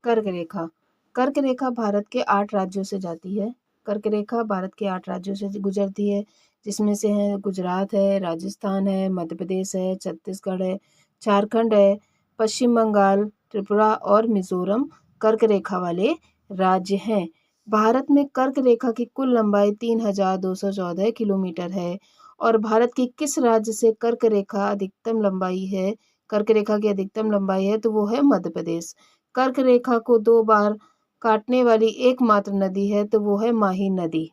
कर्क रेखा। कर्क रेखा भारत के 8 राज्यों से जाती है। कर्क रेखा भारत के 8 राज्यों से गुजरती है, जिसमें से हैं गुजरात है, राजस्थान है, मध्य प्रदेश है, छत्तीसगढ़ है, झारखंड है, पश्चिम बंगाल, त्रिपुरा और मिज़ोरम कर्क रेखा वाले राज्य हैं। भारत में कर्क रेखा की कुल लंबाई 3,214 किलोमीटर है और भारत की किस राज्य से कर्क रेखा अधिकतम लंबाई है, कर्क रेखा की अधिकतम लंबाई है, तो वो है मध्य प्रदेश। कर्क रेखा को 2 बार काटने वाली एकमात्र नदी है तो वो है माही नदी।